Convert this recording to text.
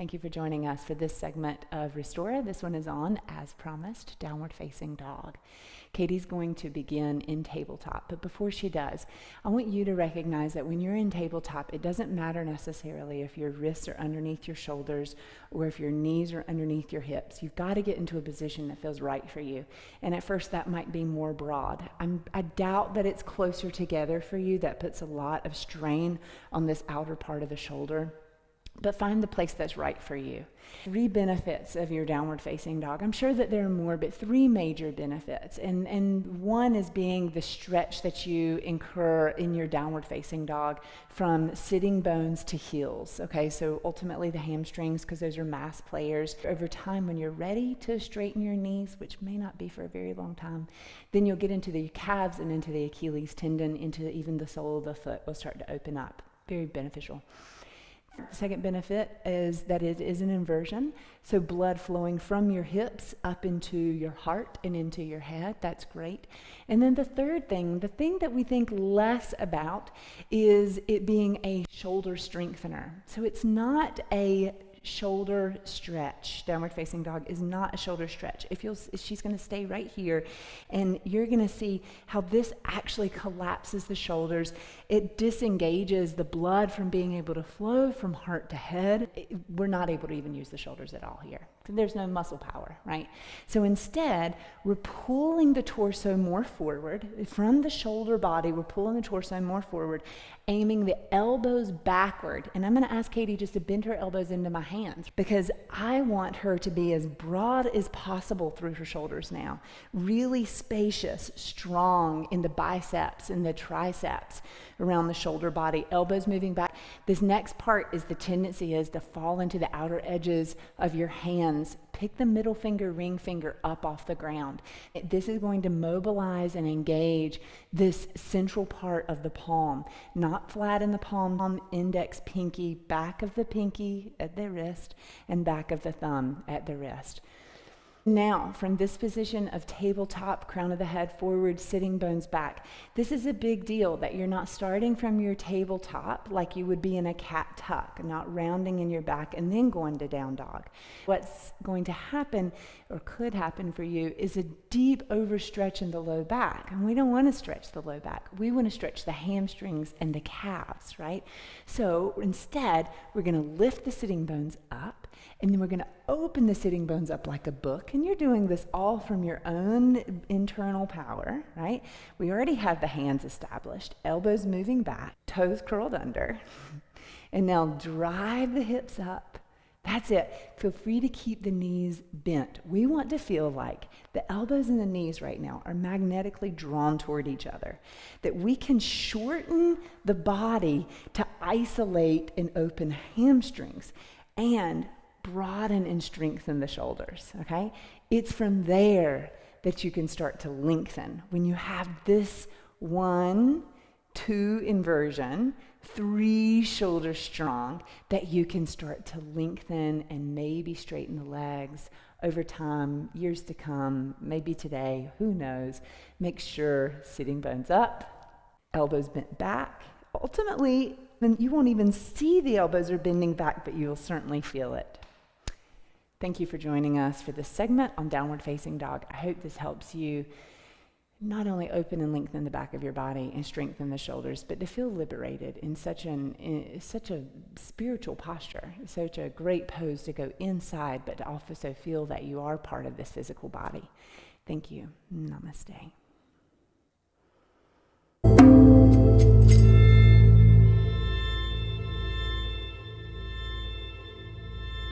Thank you for joining us for this segment of Restora. This one is on, as promised, downward facing dog. Katie's going to begin in tabletop, but before she does, I want you to recognize that when you're in tabletop, it doesn't matter necessarily if your wrists are underneath your shoulders or if your knees are underneath your hips. You've got to get into a position that feels right for you. And at first that might be more broad. I doubt that it's closer together for you. That puts a lot of strain on this outer part of the shoulder. But find the place that's right for you. 3 benefits of your downward facing dog. I'm sure that there are more, but 3 major benefits. And one is being the stretch that you incur in your downward facing dog from sitting bones to heels. Okay, so ultimately the hamstrings, because those are mass players. Over time, when you're ready to straighten your knees, which may not be for a very long time, then you'll get into the calves and into the Achilles tendon, into even the sole of the foot will start to open up. Very beneficial. The second benefit is that it is an inversion, so blood flowing from your hips up into your heart and into your head. That's great. And then the third thing, the thing that we think less about, is it being a shoulder strengthener. So it's not a shoulder stretch. Downward facing dog is not a shoulder stretch. She's going to stay right here, and you're going to see how this actually collapses the shoulders. It disengages the blood from being able to flow from heart to head. We're not able to even use the shoulders at all here. There's no muscle power, right? So instead, we're pulling the torso more forward. From the shoulder body, we're pulling the torso more forward, aiming the elbows backward. And I'm going to ask Katie just to bend her elbows into my hands, because I want her to be as broad as possible through her shoulders now. Really spacious, strong in the biceps and the triceps around the shoulder body, elbows moving back. This next part is the tendency is to fall into the outer edges of your hands. Pick the middle finger, ring finger up off the ground. This is going to mobilize and engage this central part of the palm, not flat in the palm, index, pinky, back of the pinky at the wrist, and back of the thumb at the wrist. Now, from this position of tabletop, crown of the head forward, sitting bones back, this is a big deal that you're not starting from your tabletop like you would be in a cat tuck, not rounding in your back and then going to down dog. What's going to happen, or could happen for you, is a deep overstretch in the low back. And we don't want to stretch the low back. We want to stretch the hamstrings and the calves, right? So instead, we're going to lift the sitting bones up, and then we're going to open the sitting bones up like a book. And you're doing this all from your own internal power, right? We already have the hands established, elbows moving back, toes curled under. And now drive the hips up. That's it. Feel free to keep the knees bent. We want to feel like the elbows and the knees right now are magnetically drawn toward each other, that we can shorten the body to isolate and open hamstrings and broaden and strengthen the shoulders, okay? It's from there that you can start to lengthen. When you have this 1, 2 inversion, 3 shoulders strong, that you can start to lengthen and maybe straighten the legs over time, years to come, maybe today, who knows. Make sure sitting bones up, elbows bent back. Ultimately, then you won't even see the elbows are bending back, but you will certainly feel it. Thank you for joining us for this segment on Downward Facing Dog. I hope this helps you not only open and lengthen the back of your body and strengthen the shoulders, but to feel liberated in such a spiritual posture, such a great pose to go inside, but to also feel that you are part of this physical body. Thank you. Namaste.